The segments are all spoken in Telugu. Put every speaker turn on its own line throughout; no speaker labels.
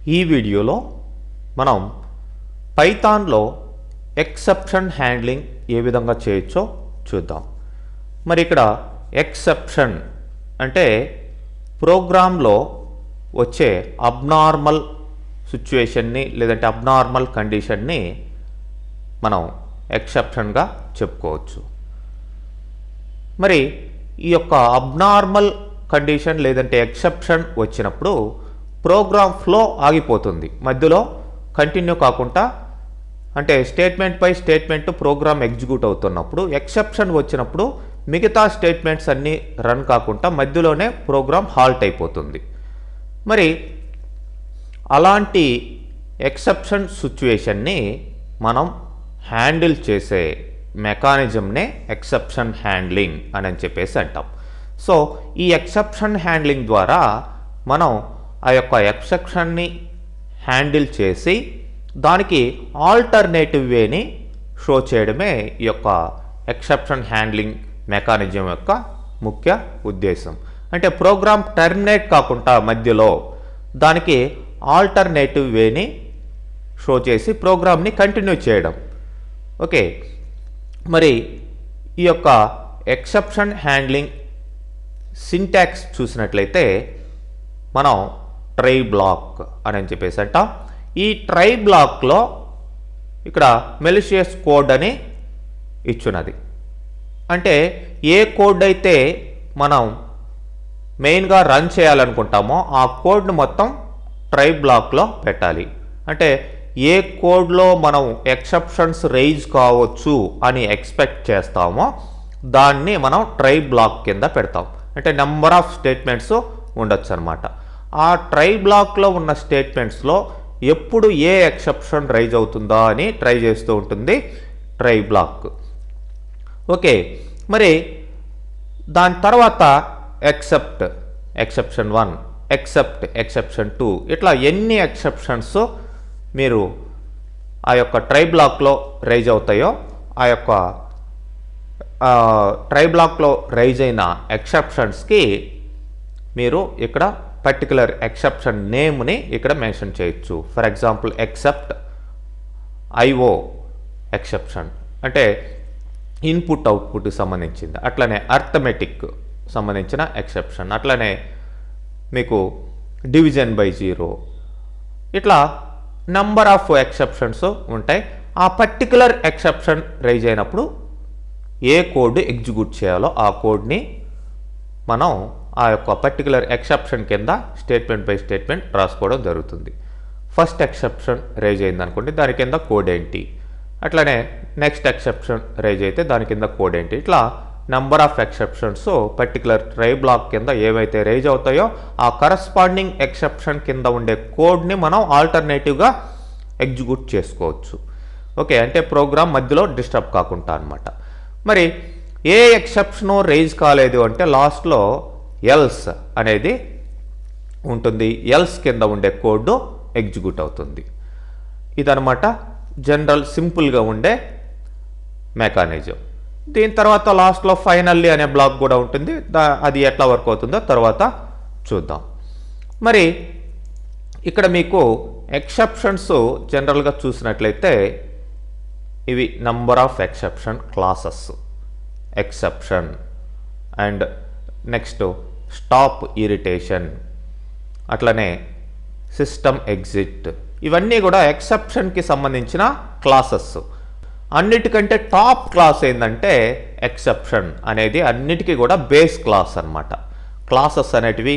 ఈ వీడియోలో మనం పైథాన్లో ఎక్సెప్షన్ హ్యాండ్లింగ్ ఏ విధంగా చేయొచ్చో చూద్దాం. మరి ఇక్కడ ఎక్సెప్షన్ అంటే ప్రోగ్రాంలో వచ్చే అబ్నార్మల్ సిచ్యువేషన్ని లేదంటే అబ్నార్మల్ కండిషన్ని మనం ఎక్సెప్షన్గా చెప్పుకోవచ్చు. మరి ఈ యొక్క అబ్నార్మల్ కండిషన్ లేదంటే ఎక్సెప్షన్ వచ్చినప్పుడు ప్రోగ్రామ్ ఫ్లో ఆగిపోతుంది, మధ్యలో కంటిన్యూ కాకుండా, అంటే statement by statement programme execute అవుతున్నప్పుడు ఎక్సెప్షన్ వచ్చినప్పుడు మిగతా స్టేట్మెంట్స్ అన్నీ రన్ కాకుండా మధ్యలోనే ప్రోగ్రామ్ హాల్ట్ అయిపోతుంది. మరి అలాంటి ఎక్సెప్షన్ సిచ్యువేషన్ని మనం హ్యాండిల్ చేసే మెకానిజంనే ఎక్సెప్షన్ హ్యాండ్లింగ్ అని చెప్పేసి అంటాం. సో ఈ ఎక్సెప్షన్ హ్యాండ్లింగ్ ద్వారా మనం ఆ యొక్క ఎక్సెప్షన్ని హ్యాండిల్ చేసి దానికి ఆల్టర్నేటివ్ వేని షో చేయడమే ఈ యొక్క ఎక్సెప్షన్ హ్యాండ్లింగ్ మెకానిజం యొక్క ముఖ్య ఉద్దేశం. అంటే ప్రోగ్రామ్ టర్మినేట్ కాకుండా మధ్యలో దానికి ఆల్టర్నేటివ్ వేని షో చేసి ప్రోగ్రామ్ని కంటిన్యూ చేయడం. ఓకే, మరి ఈ యొక్క ఎక్సెప్షన్ హ్యాండ్లింగ్ సింటాక్స్ చూసినట్లయితే మనం ట్రై బ్లాక్ అని చెప్పేసి అంటాం. ఈ ట్రై బ్లాక్లో ఇక్కడ మెలిషియస్ కోడ్ అని ఇచ్చున్నది. అంటే ఏ కోడ్ అయితే మనం మెయిన్గా రన్ చేయాలనుకుంటామో ఆ కోడ్ను మొత్తం ట్రై బ్లాక్లో పెట్టాలి. అంటే ఏ కోడ్లో మనం ఎక్సెప్షన్స్ రైజ్ కావచ్చు అని ఎక్స్పెక్ట్ చేస్తామో దాన్ని మనం ట్రై బ్లాక్ కింద పెడతాం. అంటే నెంబర్ ఆఫ్ స్టేట్మెంట్స్ ఉండొచ్చు అనమాట. ఆ ట్రై బ్లాక్లో ఉన్న స్టేట్మెంట్స్లో ఎప్పుడు ఏ ఎక్సెప్షన్ రైజ్ అవుతుందా అని ట్రై చేస్తూ ఉంటుంది ట్రై బ్లాక్. ఓకే, మరి దాని తర్వాత ఎక్సెప్షన్ 1, ఎక్సెప్షన్ 2, ఇట్లా ఎన్ని ఎక్సెప్షన్స్ మీరు ఆ యొక్క ట్రై బ్లాక్లో రైజ్ అవుతాయో ఆ యొక్క ట్రై బ్లాక్లో రైజ్ అయిన ఎక్సెప్షన్స్కి మీరు ఇక్కడ పర్టికులర్ ఎక్సెప్షన్ నేమ్ని ఇక్కడ మెన్షన్ చేయొచ్చు. For example except IO exception అంటే ఇన్పుట్ అవుట్పుట్కి సంబంధించింది, అట్లనే అర్థమెటిక్ సంబంధించిన ఎక్సెప్షన్, అట్లనే మీకు డివిజన్ బై 0, ఇట్లా నెంబర్ ఆఫ్ ఎక్సెప్షన్స్ ఉంటాయి. ఆ పర్టికులర్ ఎక్సెప్షన్ రైజ్ అయినప్పుడు ఏ కోడ్ ఎగ్జిక్యూట్ చేయాలో ఆ కోడ్ని మనం ఆ యొక్క పర్టికులర్ ఎక్సెప్షన్ కింద స్టేట్మెంట్ బై స్టేట్మెంట్ రాసుకోవడం జరుగుతుంది. ఫస్ట్ ఎక్సెప్షన్ రైజ్ అయింది అనుకోండి, దాని కింద కోడ్ ఏంటి, అట్లనే నెక్స్ట్ ఎక్సెప్షన్ రైజ్ అయితే దాని కింద కోడ్ ఏంటి, ఇట్లా number of exceptions particular try block కింద ఏవైతే రైజ్ అవుతాయో ఆ కరస్పాండింగ్ ఎక్సెప్షన్ కింద ఉండే కోడ్ని మనం ఆల్టర్నేటివ్గా ఎగ్జిక్యూట్ చేసుకోవచ్చు. ఓకే, అంటే ప్రోగ్రామ్ మధ్యలో డిస్టర్బ్ కాకుండా అనమాట. మరి ఏ ఎక్సెప్షను రైజ్ కాలేదు అంటే లాస్ట్లో ఎల్స్ అనేది ఉంటుంది, ఎల్స్ కింద ఉండే కోడ్ ఎగ్జిక్యూట్ అవుతుంది. ఇదనమాట జనరల్ సింపుల్గా ఉండే మెకానిజం. దీని తర్వాత లాస్ట్లో ఫైనల్లీ అనే బ్లాక్ కూడా ఉంటుంది, అది ఎట్లా వర్క్ అవుతుందో తర్వాత చూద్దాం. మరి ఇక్కడ మీకు ఎక్సెప్షన్స్ జనరల్గా చూసినట్లయితే ఇవి number of exception classes, exception and next stop irritation, అట్లనే సిస్టమ్ ఎగ్జిట్, ఇవన్నీ కూడా ఎక్సెప్షన్కి సంబంధించిన క్లాసెస్. అన్నిటికంటే టాప్ క్లాస్ ఏంటంటే ఎక్సెప్షన్ అనేది అన్నిటికీ కూడా బేస్ క్లాస్ అనమాట. క్లాసెస్ అనేటివి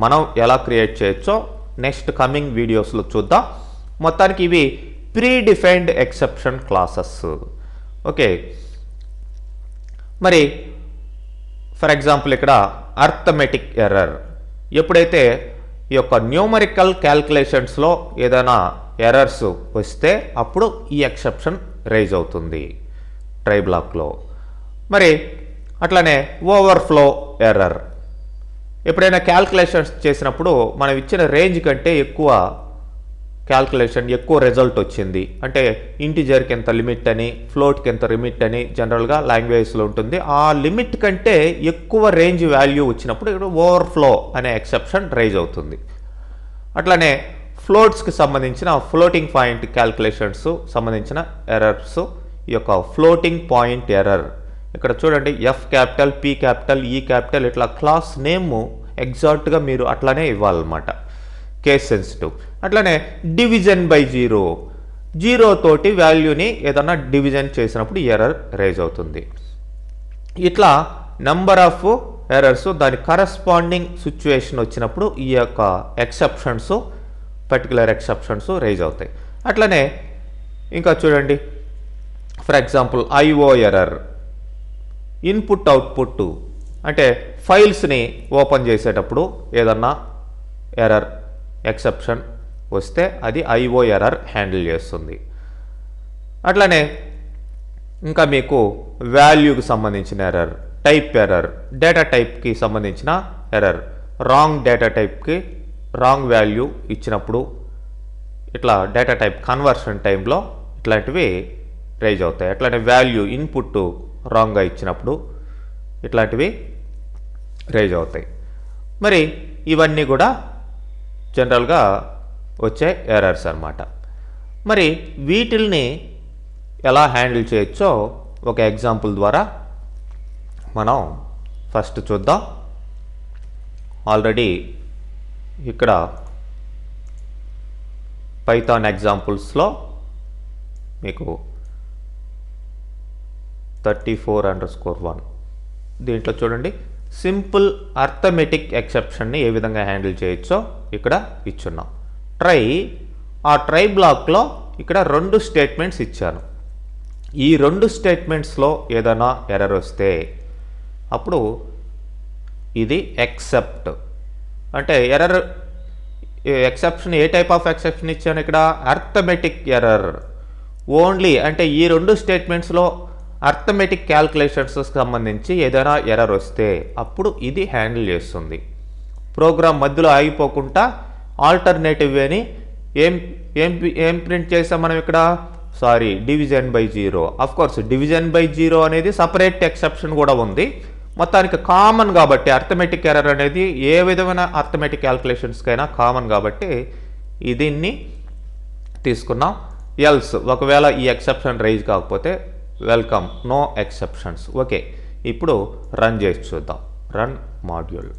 మనం ఎలా క్రియేట్ చేయొచ్చో నెక్స్ట్ కమింగ్ వీడియోస్లో చూద్దాం. మొత్తానికి ఇవి pre defined exception classes. Okay, మరి ఫర్ ఎగ్జాంపుల్ ఇక్కడ అర్థమెటిక్ ఎర్రర్, ఎప్పుడైతే ఈ యొక్క న్యూమరికల్ క్యాల్కులేషన్స్లో ఏదైనా ఎర్రర్స్ వస్తే అప్పుడు ఈ ఎక్సెప్షన్ రైజ్ అవుతుంది ట్రై బ్లాక్లో. మరి అట్లనే ఓవర్ఫ్లో ఎర్రర్, ఎప్పుడైనా క్యాల్కులేషన్స్ చేసినప్పుడు మనం ఇచ్చిన రేంజ్ కంటే ఎక్కువ క్యాల్కులేషన్, ఎక్కువ రిజల్ట్ వచ్చింది అంటే ఇంటిజర్కి ఎంత లిమిట్ అని, ఫ్లోట్కి ఎంత లిమిట్ అని జనరల్గా లాంగ్వేజ్లో ఉంటుంది. ఆ లిమిట్ కంటే ఎక్కువ రేంజ్ వాల్యూ వచ్చినప్పుడు ఇక్కడ ఓవర్ఫ్లో అనే ఎక్సెప్షన్ రైజ్ అవుతుంది. అట్లనే ఫ్లోట్స్కి సంబంధించిన ఫ్లోటింగ్ పాయింట్ క్యాల్కులేషన్స్ సంబంధించిన ఎర్రర్స్, ఈ యొక్క ఫ్లోటింగ్ పాయింట్ ఎర్రర్ ఇక్కడ చూడండి ఎఫ్ క్యాపిటల్, పి క్యాపిటల్, ఈ క్యాపిటల్ ఇట్లా క్లాస్ నేమ్ ఎగ్జాక్ట్గా మీరు అట్లానే ఇవ్వాలన్నమాట, కేస్ సెన్సిటివ్. అట్లానే డివిజన్ బై జీరో, జీరో తోటి వాల్యూని ఏదన్నా డివిజన్ చేసినప్పుడు ఎర్రర్ రైజ్ అవుతుంది. ఇట్లా నెంబర్ ఆఫ్ ఎర్రర్స్ దాని కరస్పాండింగ్ సిచ్యువేషన్ వచ్చినప్పుడు ఈ యొక్క ఎక్సెప్షన్స్, పర్టికులర్ ఎక్సెప్షన్స్ రైజ్ అవుతాయి. అట్లనే ఇంకా చూడండి, for example IO error, input output అంటే ఫైల్స్ని ఓపెన్ చేసేటప్పుడు ఏదన్నా ఎర్రర్ ఎక్సెప్షన్ వస్తే అది ఐఓ ఎర్రర్ హ్యాండిల్ చేస్తుంది. అట్లనే ఇంకా మీకు వాల్యూకి సంబంధించిన ఎర్రర్, టైప్ ఎర్రర్, డేటా టైప్కి సంబంధించిన ఎర్రర్, రాంగ్ డేటా టైప్కి రాంగ్ వాల్యూ ఇచ్చినప్పుడు ఇట్లా డేటా టైప్ కన్వర్షన్ టైంలో ఇట్లాంటివి రైజ్ అవుతాయి. అట్లానే వాల్యూ ఇన్పుట్ రాంగ్గా ఇచ్చినప్పుడు ఇట్లాంటివి రైజ్ అవుతాయి. మరి ఇవన్నీ కూడా జనరల్గా వచ్చే ఎర్రర్స్ అన్నమాట. మరి వీటిల్ని ఎలా హ్యాండిల్ చేయొచ్చో ఒక ఎగ్జాంపుల్ ద్వారా మనం ఫస్ట్ చూద్దాం. ఆల్రెడీ ఇక్కడ పైథాన్ ఎగ్జాంపుల్స్లో మీకు 34_1 దీంట్లో చూడండి, సింపుల్ అర్థమెటిక్ ఎక్సెప్షన్ని ఏ విధంగా హ్యాండిల్ చేయొచ్చో ఇక్కడ ఇచ్చున్నాం. ఆ ట్రై బ్లాక్లో ఇక్కడ 2 స్టేట్మెంట్స్ ఇచ్చాను. ఈ 2 స్టేట్మెంట్స్లో ఏదైనా ఎర్రర్ వస్తే అప్పుడు ఇది ఎక్సెప్ట్ అంటే error exception, A type of exception ఇచ్చాను ఇక్కడ, అర్థమెటిక్ ఎర్రర్ ఓన్లీ అంటే ఈ 2 స్టేట్మెంట్స్లో అర్థమెటిక్ క్యాల్కులేషన్స్కి సంబంధించి ఏదైనా ఎర్రర్ వస్తే అప్పుడు ఇది హ్యాండిల్ చేస్తుంది. ప్రోగ్రామ్ మధ్యలో ఆగిపోకుండా ఆల్టర్నేటివ్ వేని ఏం ప్రింట్ చేసాం మనం ఇక్కడ, division by zero. Of course division by zero అనేది సపరేట్ ఎక్సెప్షన్ కూడా ఉంది, మొత్తానికి కామన్ కాబట్టి అర్థమెటిక్ ఎర్రర్ అనేది ఏ విధమైన అర్థమెటిక్ క్యాల్కులేషన్స్కైనా కామన్ కాబట్టి దీన్ని తీసుకున్నాం. ఎల్స్ ఒకవేళ ఈ ఎక్సెప్షన్ రైజ్ కాకపోతే వెల్కమ్ నో ఎక్సెప్షన్స్. ఓకే, ఇప్పుడు రన్ చేసి చూద్దాం. Run module.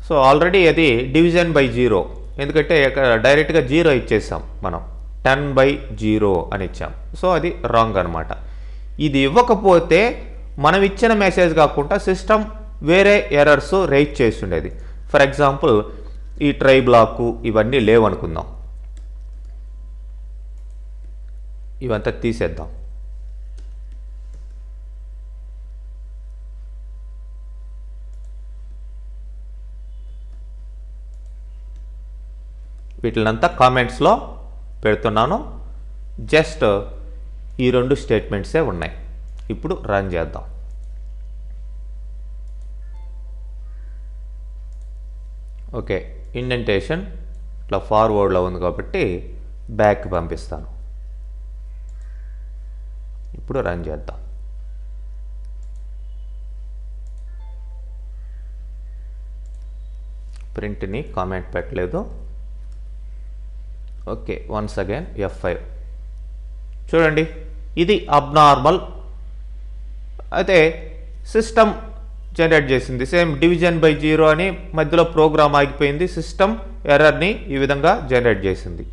సో ఆల్రెడీ అది డివిజన్ బై జీరో, ఎందుకంటే ఇక్కడ డైరెక్ట్గా జీరో ఇచ్చేసాం మనం, 10/0 అని ఇచ్చాం. సో అది రాంగ్ అనమాట. ఇది ఇవ్వకపోతే మనం ఇచ్చిన మెసేజ్ కాకుండా సిస్టమ్ వేరే ఎర్రర్స్ రైజ్ చేసి ఉండేది. ఫర్ ఎగ్జాంపుల్ ఈ ట్రై బ్లాకు ఇవన్నీ లేవనుకుందాం, ఇవంతా తీసేద్దాం. వీటినంతా కామెంట్స్లో పెడుతున్నాను, జస్ట్ ఈ 2 స్టేట్మెంట్సే ఉన్నాయి. ఇప్పుడు రన్ చేద్దాం. ఓకే, ఇండెంటేషన్ ఇట్లా ఫార్వర్డ్లో ఉంది కాబట్టి బ్యాక్ పంపిస్తాను. ఇప్పుడు రన్ చేద్దాం. ప్రింట్ని కామెంట్ పెట్టలేదు. ఓకే, వన్స్ అగైన్ F5 చూడండి, ఇది అబ్నార్మల్ అయితే సిస్టమ్ జనరేట్ చేసింది. సేమ్ డివిజన్ బై జీరో అని మధ్యలో ప్రోగ్రామ్ ఆగిపోయింది, సిస్టమ్ ఎర్రర్ని ఈ విధంగా జనరేట్ చేసింది.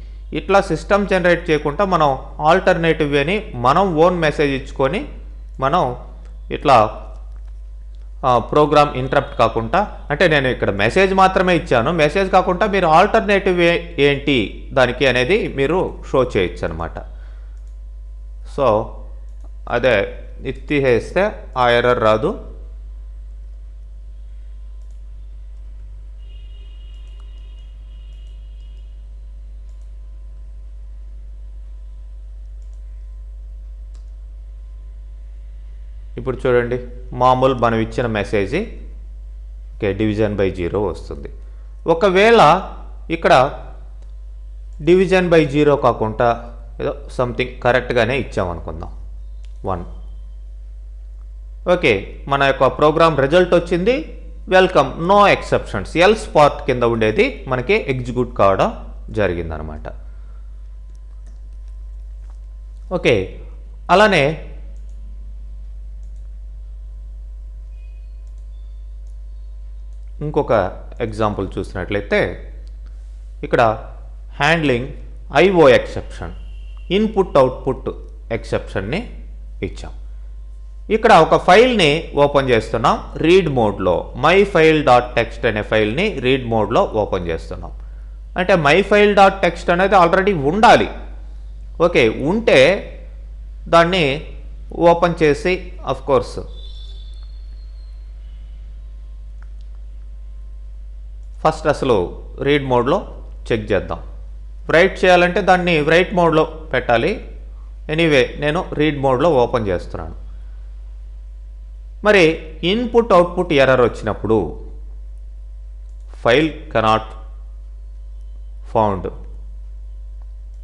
ఇట్లా సిస్టమ్ జనరేట్ చేయకుండా మనం ఆల్టర్నేటివ్ వేని మనం ఓన్ మెసేజ్ ఇచ్చుకొని మనం ఇట్లా ప్రోగ్రామ్ ఇంటరప్ట్ కాకుండా, అంటే నేను ఇక్కడ మెసేజ్ మాత్రమే ఇచ్చాను, మెసేజ్ కాకుండా మీరు ఆల్టర్నేటివ్ ఏంటి దానికి అనేది మీరు షో చేయొచ్చు అనమాట. సో అదే ఇది తీసేస్తే ఆ ఎర్రర్ రాదు. ఇప్పుడు చూడండి, మామూలు మనం ఇచ్చిన message okay division by zero వస్తుంది. ఒకవేళ ఇక్కడ డివిజన్ బై జీరో కాకుండా ఏదో సంథింగ్ కరెక్ట్గానే ఇచ్చామనుకుందాం 1. ఓకే, మన యొక్క ప్రోగ్రామ్ రిజల్ట్ వచ్చింది welcome no exceptions else part కింద ఉండేది మనకి ఎగ్జిక్యూట్ కావడం జరిగిందనమాట. ఓకే, అలానే ఇంకొక ఎగ్జాంపుల్ చూసినట్లయితే ఇక్కడ handling IO exception, input output ఎక్సెప్షన్ని ఇచ్చాం. ఇక్కడ ఒక ఫైల్ని ఓపెన్ చేస్తున్నాం రీడ్ మోడ్లో, మై ఫైల్ డాట్ టెక్స్ట్ అనే ఫైల్ని రీడ్ మోడ్లో ఓపెన్ చేస్తున్నాం. అంటే మై ఫైల్ డాట్ టెక్స్ట్ అనేది ఆల్రెడీ ఉండాలి. ఓకే, ఉంటే దాన్ని ఓపెన్ చేసి కోర్స్ ఫస్ట్ అసలు రీడ్ మోడ్లో చెక్ చేద్దాం. రైట్ చేయాలంటే దాన్ని రైట్ మోడ్లో పెట్టాలి. ఎనీవే నేను రీడ్ మోడ్లో ఓపెన్ చేస్తున్నాను. మరి ఇన్పుట్ అవుట్పుట్ ఎర్రర్ వచ్చినప్పుడు file cannot found,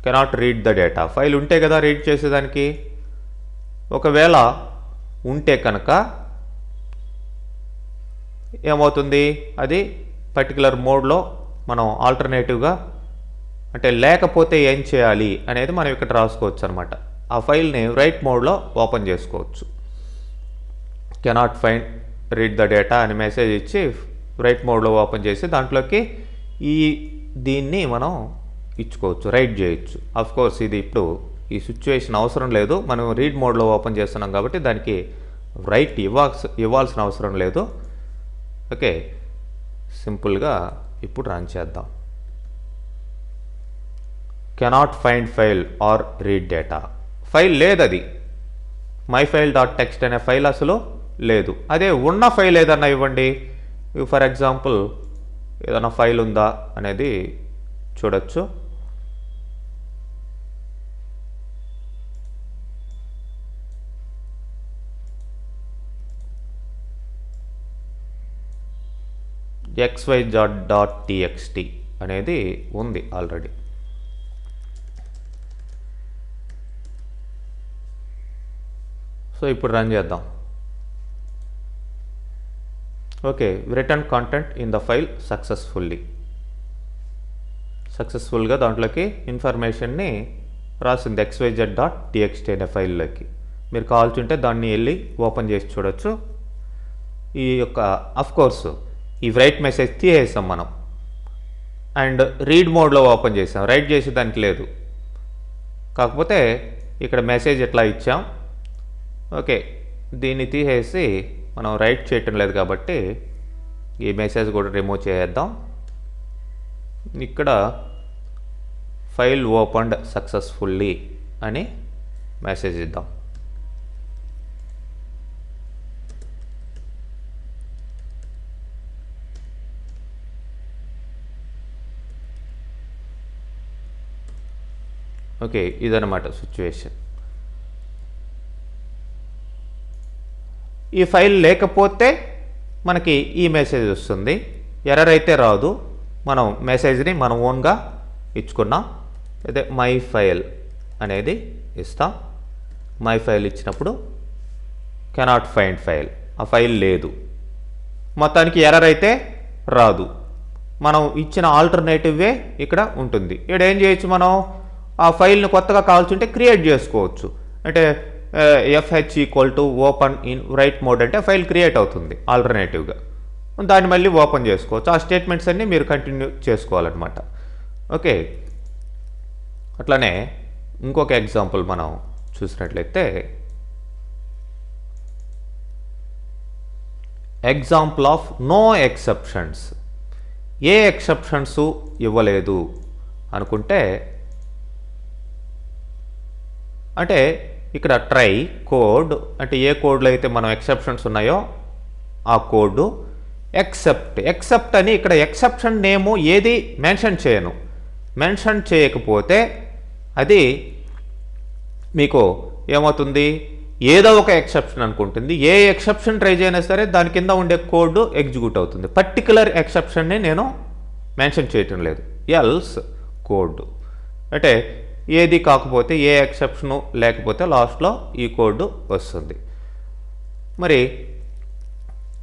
cannot read the data. File ఉంటే కదా రీడ్ చేసేదానికి. ఒకవేళ ఉంటే కనుక ఏమవుతుంది, అది పర్టికులర్ మోడ్లో మనం ఆల్టర్నేటివ్గా అంటే లేకపోతే ఏం చేయాలి అనేది మనం ఇక్కడ రాసుకోవచ్చు అనమాట. ఆ ఫైల్ని రైట్ మోడ్లో ఓపెన్ చేసుకోవచ్చు. Cannot find read the data అని మెసేజ్ ఇచ్చి రైట్ మోడ్లో ఓపెన్ చేసి దాంట్లోకి దీన్ని మనం ఇచ్చుకోవచ్చు, రైట్ చేయొచ్చు. కోర్స్ ఇది ఇప్పుడు ఈ సిచ్యువేషన్ అవసరం లేదు, మనం రీడ్ మోడ్లో ఓపెన్ చేస్తున్నాం కాబట్టి దానికి రైట్ ఇవ్వాల్సిన అవసరం లేదు. ఓకే, సింపుల్గా ఇప్పుడు రన్ చేద్దాం. Cannot find file or read data. File లేదు, అది మై ఫైల్ డాట్ టెక్స్ట్ అనే ఫైల్ అసలు లేదు. అదే ఉన్న ఫైల్ ఏదన్నా ఇవ్వండి. ఫర్ ఎగ్జాంపుల్ ఏదైనా ఫైల్ ఉందా అనేది చూడొచ్చు. xyz.txt అనేది ఉంది ఆల్రెడీ. సో ఇప్పుడు రన్ చేద్దాం. Okay, return content in the file సక్సెస్ఫుల్గా దాంట్లోకి ఇన్ఫర్మేషన్ని రాసింది xyz.txt అనే ఫైల్లోకి. మీరు కావాల్సింటే దాన్ని వెళ్ళి ఓపెన్ చేసి చూడొచ్చు. ఈ యొక్క కోర్స్ ఈ రైట్ మెసేజ్ తీసేసాం మనం అండ్ రీడ్ మోడ్లో ఓపెన్ చేసాం. రైట్ చేసి దానికి లేదు, కాకపోతే ఇక్కడ మెసేజ్ ఎట్లా ఇచ్చాం. ఓకే, దీన్ని తీసేసి మనం రైట్ చేయటం లేదు కాబట్టి ఈ మెసేజ్ కూడా రిమూవ్ చేద్దాం. ఇక్కడ ఫైల్ ఓపెన్డ్ సక్సెస్ఫుల్లీ అని మెసేజ్ ఇద్దాం. ఓకే, ఇదన్నమాట సిచ్యువేషన్. ఈ ఫైల్ లేకపోతే మనకి ఈ మెసేజ్ వస్తుంది, ఎర్రర్ అయితే రాదు. మనం మెసేజ్ని మనం ఓన్గా ఇచ్చుకున్నాం. అదే మై ఫైల్ అనేది ఇస్తాం. మై ఫైల్ ఇచ్చినప్పుడు కెనాట్ ఫైండ్ ఫైల్, ఆ ఫైల్ లేదు. మొత్తానికి ఎర్రర్ అయితే రాదు. మనం ఇచ్చిన ఆల్టర్నేటివ్ వే ఇక్కడ ఉంటుంది. ఇక్కడ ఏం చేయొచ్చు, మనం ఆ ఫైల్ని కొత్తగా కావాల్సింటే క్రియేట్ చేసుకోవచ్చు. అంటే FH = open in right mode అంటే ఫైల్ క్రియేట్ అవుతుంది ఆల్టర్నేటివ్గా. దాన్ని మళ్ళీ ఓపెన్ చేసుకోవచ్చు. ఆ స్టేట్మెంట్స్ అన్నీ మీరు కంటిన్యూ చేసుకోవాలన్నమాట. ఓకే, అట్లనే ఇంకొక ఎగ్జాంపుల్ మనం చూసినట్లయితే ఎగ్జాంపుల్ ఆఫ్ నో ఎక్సెప్షన్స్. ఏ ఎక్సెప్షన్స్ ఇవ్వలేదు అనుకుంటే, అంటే ఇక్కడ ట్రై కోడ్ అంటే ఏ కోడ్లో అయితే మనం ఎక్సెప్షన్స్ ఉన్నాయో ఆ కోడ్ ఎక్సెప్ట్ అని ఇక్కడ ఎక్సెప్షన్ నేము ఏది మెన్షన్ చేయను. మెన్షన్ చేయకపోతే అది మీకు ఏమవుతుంది, ఏదో ఒక ఎక్సెప్షన్ అనుకుంటుంది. ఏ ఎక్సెప్షన్ ట్రై చేయనా సరే దాని కింద ఉండే కోడ్ ఎగ్జిక్యూట్ అవుతుంది. పర్టికులర్ ఎక్సెప్షన్ని నేను మెన్షన్ చేయటం లేదు, ఎల్స్ కోడ్. అంటే ఏది కాకపోతే ఏ ఎక్సెప్షను లేకపోతే లాస్ట్లో ఈ కోడ్ వస్తుంది. మరి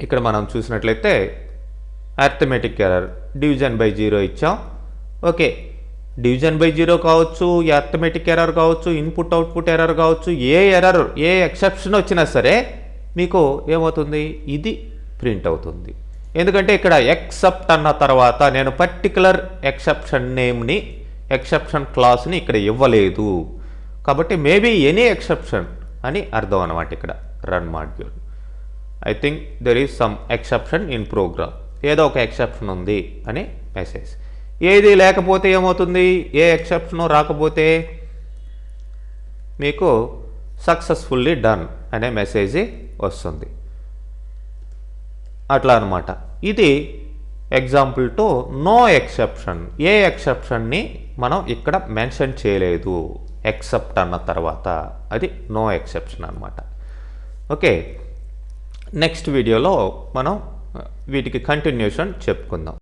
ఇక్కడ మనం చూసినట్లయితే అర్థమెటిక్ ఎర్రర్ డివిజన్ బై 0 ఇచ్చాం. ఓకే, డివిజన్ బై 0 కావచ్చు, అర్థమెటిక్ ఎర్రర్ కావచ్చు, ఇన్పుట్ అవుట్పుట్ ఎర్రర్ కావచ్చు, ఏ ఎక్సెప్షన్ వచ్చినా సరే మీకు ఏమవుతుంది, ఇది ప్రింట్ అవుతుంది. ఎందుకంటే ఇక్కడ ఎక్సెప్ట్ అన్న తర్వాత నేను పర్టికులర్ ఎక్సెప్షన్ నేమ్ని, ఎక్సెప్షన్ క్లాస్ని ఇక్కడ ఇవ్వలేదు కాబట్టి మేబీ ఎనీ ఎక్సెప్షన్ అని అర్థం అన్నమాట. ఇక్కడ run module, I think there is some exception in program, ఏదో ఒక ఎక్సెప్షన్ ఉంది అని మెసేజ్. ఏది లేకపోతే ఏమవుతుంది, ఏ ఎక్సెప్షన్ రాకపోతే మీకు సక్సెస్ఫుల్లీ డన్ అనే మెసేజ్ వస్తుంది. అట్లా అనమాట. ఇది ఎగ్జాంపుల్ టు నో ఎక్సెప్షన్. ఏ ఎక్సెప్షన్ని మనం ఇక్కడ మెన్షన్ చేయలేదు ఎక్సెప్ట్ అన్న తర్వాత, అది నో ఎక్సెప్షన్ అనమాట. ఓకే, నెక్స్ట్ వీడియోలో మనం వీటికి కంటిన్యూషన్ చెప్పుకుందాం.